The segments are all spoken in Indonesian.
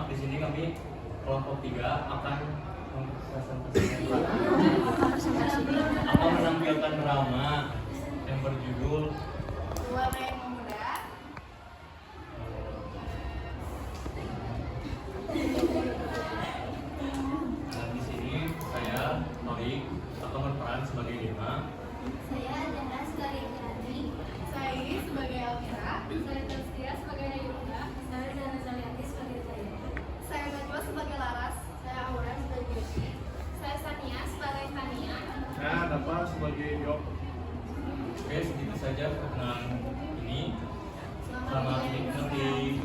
di sini kami kelompok 3 akan menampilkan drama yang berjudul Warna yang Memuda. Dan di sini saya Malik akan berperan sebagai Dema. Saya Adana sebagai Kirani. Saya Iris sebagai Almira. Saya Tastia sebagai Yunda. Saya Zana Zalianti sebagai Zaya. Saya Najwa sebagai Laras. Saya Aura sebagai Yosi. Saya Sania sebagai Tania. Saya Dapat sebagai Yok. Oke, segitu saja perkenalan ini. Selamat menikmati.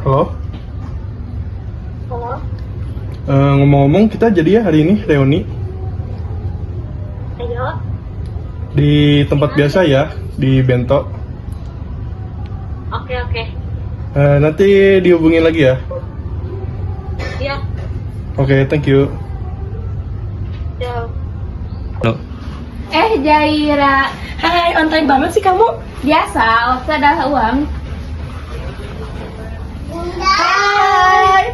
Halo? Halo, Ngomong-ngomong kita jadi ya hari ini reuni ayo. di tempat biasa ya, di Bento. Oke. Nanti dihubungin lagi ya. Iya, Oke, thank you. jauh. Jaira. Hai, on time banget sih kamu. Biasa, waktu ada uang. Hai.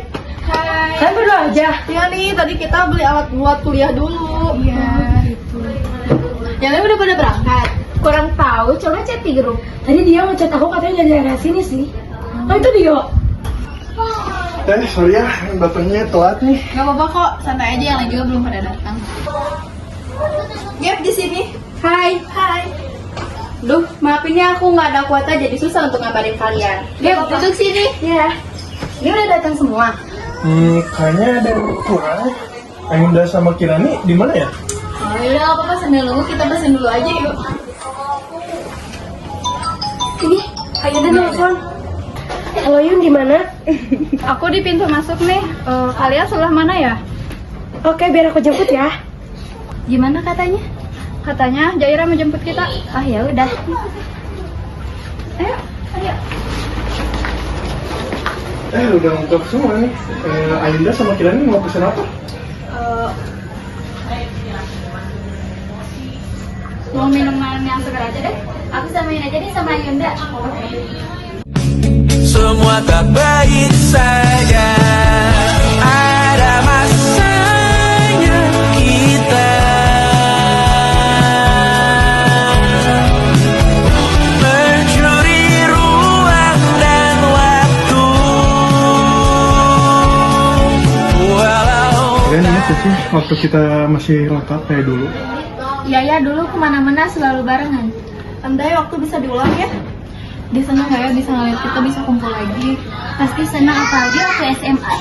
Kalian berdua aja. Iya nih, tadi kita beli alat buat kuliah dulu. Iya. Gitu. Yang lain udah pada berangkat. Kurang tahu, coba chat di grup. Tadi dia ngechat aku katanya dari arah sini sih. Oh itu dia. Sorry ya, datangnya telat nih. Gak apa-apa kok, santai aja, yang lain juga belum pada datang. Gap di sini. Hai. Duh, maafin ya aku nggak ada kuota jadi susah untuk ngabarin kalian. Gap, duduk sini. Iya. Dia udah datang semua. Kayaknya ada yang kurang. Ayunda sama Kirani di mana ya? Oh yaudah, gak apa-apa, sambil nunggu kita pesen dulu aja yuk. Ini, ayo deh nelfon. Halo Yun, gimana? Aku di pintu masuk nih. Kalian sebelah mana ya? Oke, biar aku jemput ya. Gimana katanya? Katanya Jaira mau jemput kita. Ah ya udah. Ayo. Udah lengkap semua nih. Ayunda sama Kirani mau pesen apa? Mau minuman yang segar aja deh. Aku samain aja deh sama Yunda. Semua tak baik saja. Ada masanya kita mencuri ruang dan waktu. Walau Kalian ingat gak sih waktu kita masih lengkap kayak dulu? Iya dulu kemana-mana selalu barengan. Andai waktu bisa diulang ya. Dia senang gak ya bisa ngeliat kita bisa kumpul lagi. Pasti senang apalagi waktu SMA.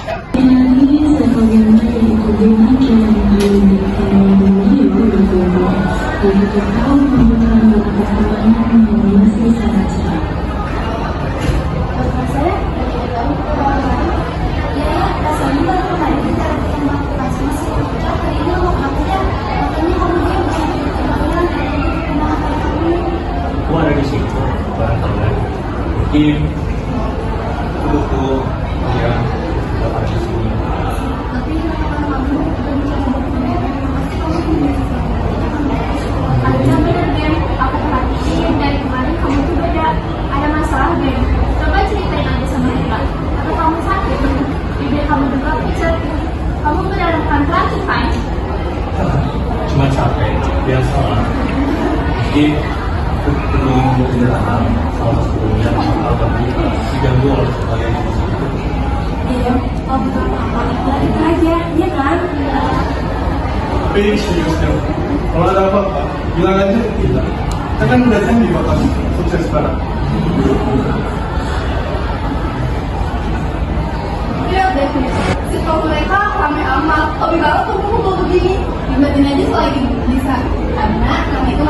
Aku ada di situ bareng kalian. Mungkin buku yang ada di sini. Aku perhatiin dari kemarin kamu tuh beda. Ada masalah deh. Coba ceritain aja sama kita. Atau kamu sakit? Bibir kamu juga pucat. Kamu mendapatkan pelatih kan? Cuma capek, biasa lah. Mungkin aku belum kedatangan salah satunya atau diganggu oleh kalian di sini. Iya, kamu tuh balik aja, iya kan? Tapi serius dong, kalau ada apa-apa, bilang aja ke kita. Kita kan udah janji bakal sukses sekarang. Lihat deh, sikap mereka rame amat. Tapi kalau kamu kok begini, ingetin aja selagi bisa. Karena kami itu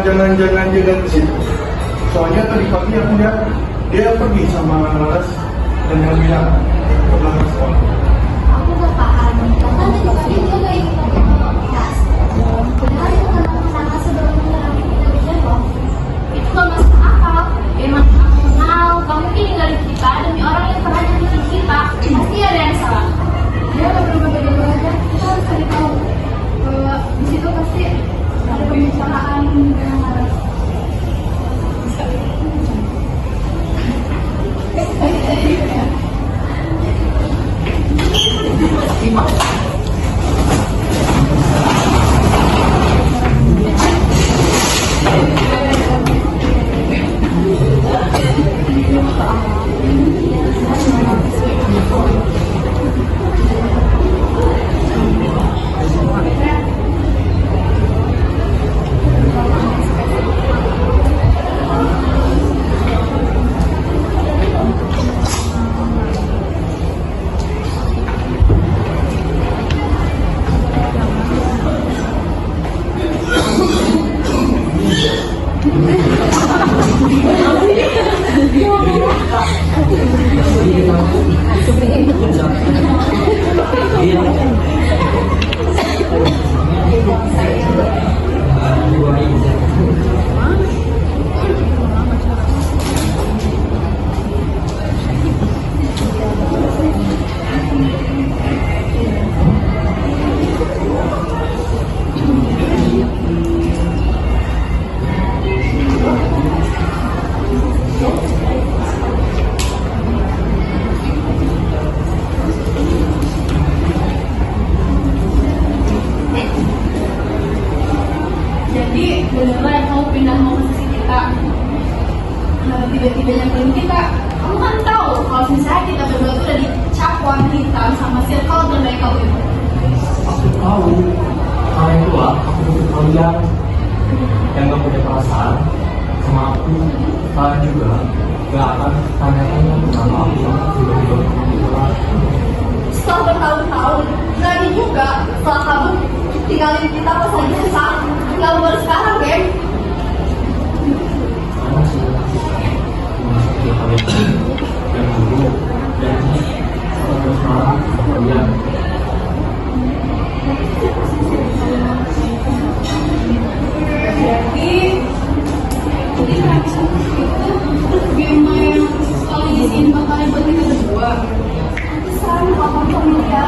jangan-jangan dia dari situ. Soalnya tadi pagi aku lihat dia pergi sama Laras dan yang bilang ke belakang sekolah. Aku gak paham. Bahkan tadi pagi dia gak ikut ke kelas. Padahal itu kan sama sebelum menyerang kita hujan loh. Itu gak masuk akal. Emang kamu kenal, kamu ini ninggalin kita demi orang yang pernah nyakitin kita. Pasti ada yang salah. Dia gak perlu bagaimana aja. Kita harus cari tahu. Di situ pasti ada pembicaraan dengan Laras. Jadi beneran kamu pindah mau ke sisi kita? Kenapa tiba-tiba nyamperin kita? Kamu kan tahu kalau misalnya kita berdua tuh udah dicap warna hitam sama circle terbaik kau itu. Aku tahu kalian itu aku butuh kalian yang gak punya perasaan sama aku. Kalian juga gak akan tanya-tanya kenapa aku tiba-tiba pulang. Setelah bertahun-tahun, berani juga setelah kamu tinggalin kita pas lagi susah. Kamu baru sekarang, Gem. Karena sudah kalian yang dulu dan sampai sekarang kalian. Jadi Bima yang sekali izin bakal buat kita berdua. Pesan apa familia?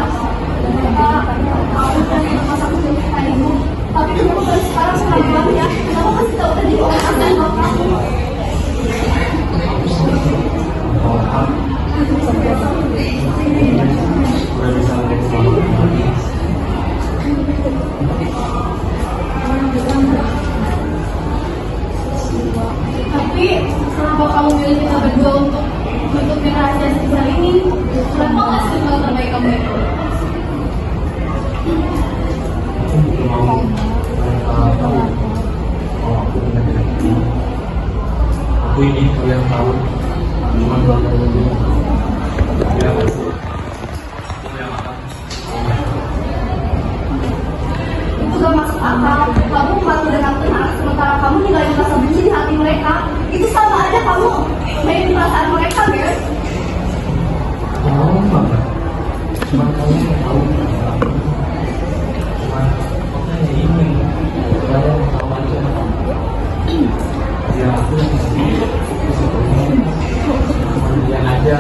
Aku dari masa kecil kita ibu. Tapi kamu baru sekarang sama ya. Kamu kasih tahu tadi orang dan kamu. Udah bisa lihat selama ini. Tapi kenapa kamu milih kita berdua untuk menutupin rahasia sebesar ini? Kenapa nggak circle terbaik kamu itu? Aku butuh mau mereka tahu kalau aku punya diri. Aku ingin kalian tahu cuma kalian ini dia itu yang akan Itu gak masuk akal. Kamu mengaku dengan tenang sementara kamu ninggalin rasa benci di hati mereka. Itu sama aja kamu mainin perasaan mereka, guys. mau banget. Cuma kalian yang tahu. Cuma aku hanya ingin kalian tahu aja. Ya aku bisa ketemu sama dia aja.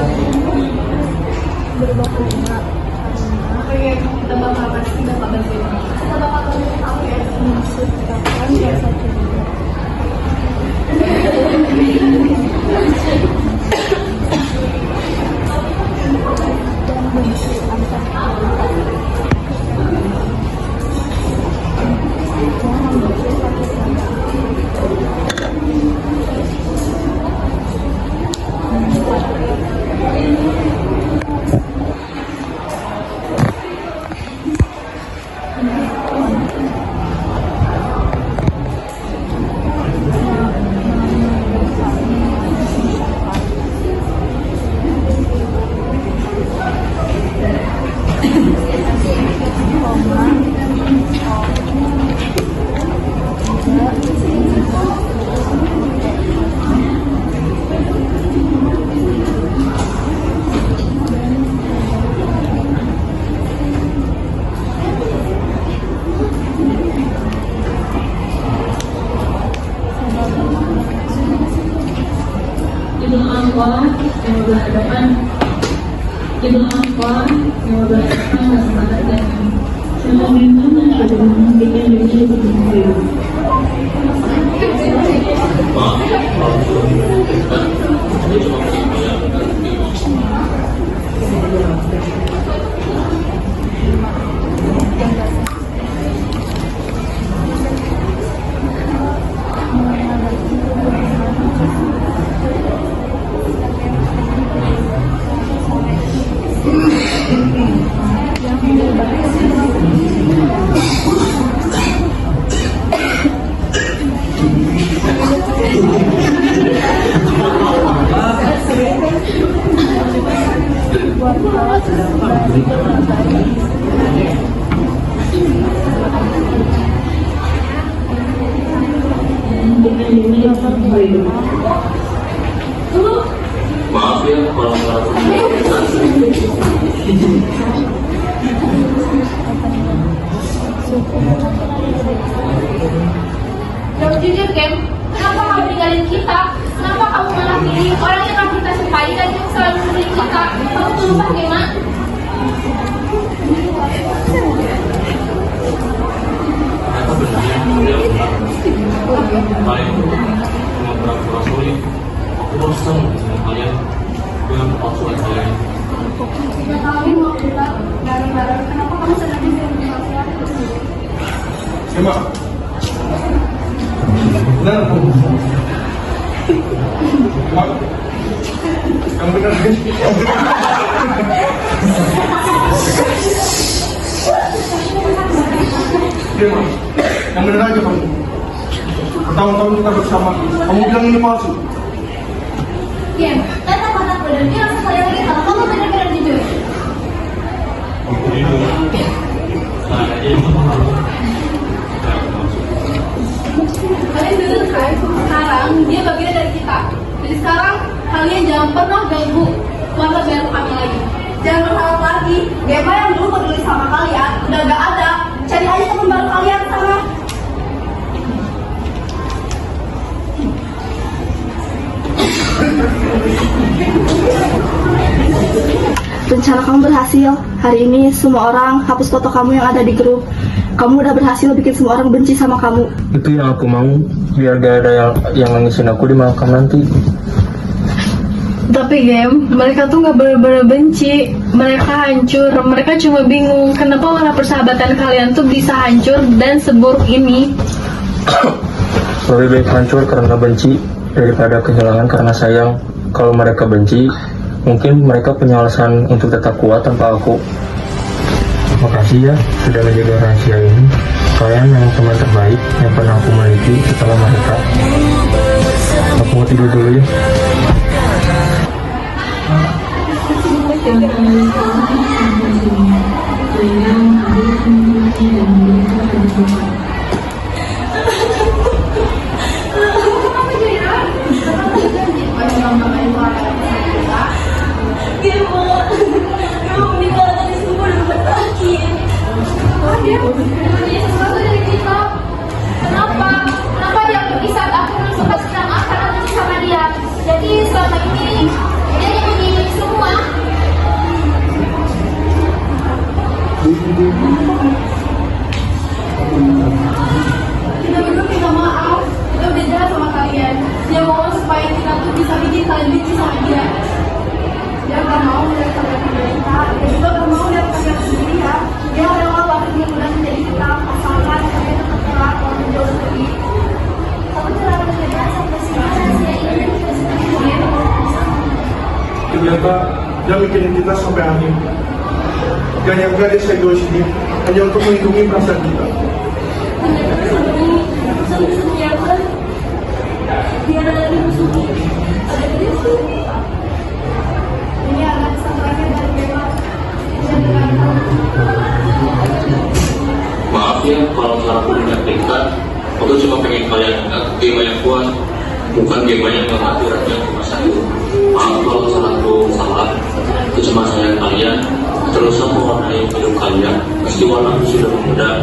Allah yang berhadapan Idul Adha yang berhadapan masyarakat dan pemerintah sudah menghentikan diri sendiri. Maaf ya, kalau sudah dilakukan, itu cuma penyampaian. Maaf ya, kalau Jawab jujur, Kem. Kenapa kamu ninggalin kita? Kenapa kamu malah pilih orang yang kita sukai dan yang selalu membeli kita? Kamu tuh lupa, Gema? ternyata benar dia benar. Kalian cuma pura-pura sulit. Aku bosan sama kalian dengan kepalsuan kalian. Jika kami mau kita bareng-bareng, kenapa kamu sedang di sini palsuan? Emang benar aku. Mak, yang benar guys. Iya mak, yang benar aja kamu. Bertahun-tahun kita bersama, kamu bilang ini palsu. Kem, kata-kata benar dia langsung kalian lagi kalau kamu benar-benar jujur. Aku jujur. Saya aja yang malu. Kalian dengar kan? Sekarang dia bagian dari kita. Jadi sekarang kalian jangan pernah ganggu keluarga baru kami lagi. Jangan berharap lagi. Gema yang dulu peduli sama kalian udah gak ada. Cari aja teman baru kalian sana. Rencana kamu berhasil. Hari ini semua orang hapus foto kamu yang ada di grup. Kamu udah berhasil bikin semua orang benci sama kamu. Itu yang aku mau, biar gak ada yang nangisin aku di makam nanti. Tapi mereka tuh nggak benar-benar benci, mereka hancur, mereka cuma bingung kenapa warna persahabatan kalian tuh bisa hancur dan seburuk ini. Lebih baik hancur karena benci daripada kehilangan karena sayang. Kalau mereka benci, mungkin mereka punya alasan untuk tetap kuat tanpa aku. Makasih ya sudah menjaga rahasia ini. Kalian memang teman terbaik yang pernah aku miliki setelah mereka. Aku mau tidur dulu ya. Kenapa dia pergi saat aku belum sempat sedang akan benci sama dia? Jadi selama ini dia yang memilih semua. Kita berdua minta maaf. Kita udah jahat sama kalian. Dia mau supaya kita tuh bisa bikin kalian benci sama dia. Dia gak mau melihat kalian menderita. Dia juga gak mau melihat kalian sendirian. Dia rela banget yang udah menjadi kita asalkan kalian tetap kelar kalau menjauh pergi. Kamu telah bekerja sampai sini rahasia ini terus Ternyata dia mikirin kita sampai akhir. Gak nyangka dia seegois ini hanya untuk melindungi perasaan kita. ini adalah kesempatan dari Bella. Maaf ya, kalau salah aku menyampaikan. Aku cuma pengen kalian game yang kuat, bukan game yang aturannya cuma satu. Maaf kalau salahku salah. Itu cuma sayang kalian. Terus aku warnai hidup kalian. Meski warnaku sudah memudar.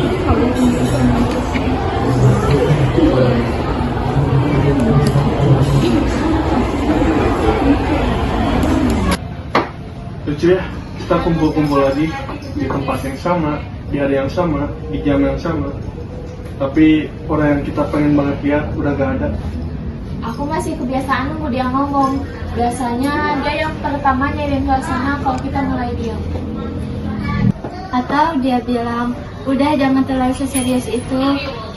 lucu ya, kita kumpul-kumpul lagi di tempat yang sama, di hari yang sama, di jam yang sama. Tapi orang yang kita pengen banget lihat udah gak ada. Aku masih kebiasaan nunggu dia ngomong. Biasanya dia yang pertama nyariin suasana kalau kita mulai diam. Atau dia bilang, udah jangan terlalu serius itu,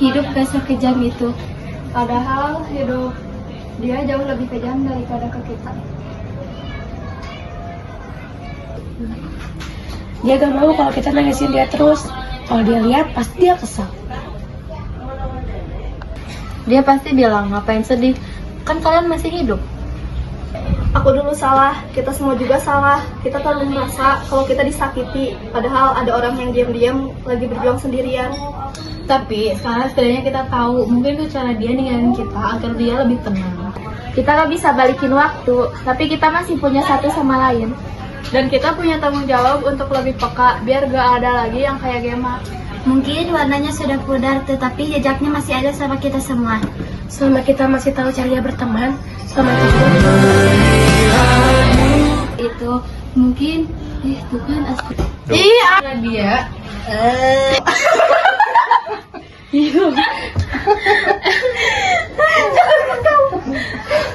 hidup gak sekejam itu. Padahal hidup dia jauh lebih kejam daripada ke kita. Dia gak mau kalau kita nangisin dia terus. Kalau dia lihat pasti dia kesal. Dia pasti bilang, ngapain sedih? Kan kalian masih hidup. Aku dulu salah, kita semua juga salah. Kita terlalu merasa kalau kita disakiti, padahal ada orang yang diam-diam lagi berjuang sendirian. Tapi sekarang setidaknya kita tahu mungkin itu cara dia ninggalin kita agar dia lebih tenang. Kita gak bisa balikin waktu, tapi kita masih punya satu sama lain. Dan kita punya tanggung jawab untuk lebih peka, biar gak ada lagi yang kayak Gemma. Mungkin warnanya sudah pudar, tetapi jejaknya masih ada sama kita semua. Selama kita masih tahu cara berteman, sama kita. Itu mungkin, itu kan aspek. Iya, dia.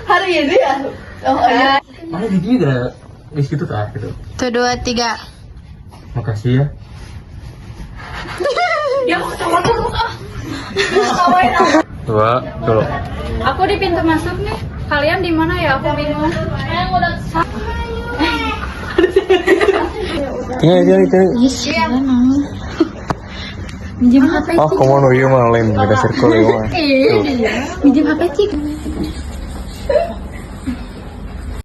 Hari ini ya? Oh iya. Mana gigi udah di situ tak gitu. 1, 2, 3. Makasih ya. Dua, dulu. Aku di pintu masuk nih. Kalian di mana ya? Aku bingung. Ini. Minjem HP. Oh, kamu mau iya mah lain beda circle ya mah. Minjem HP cik.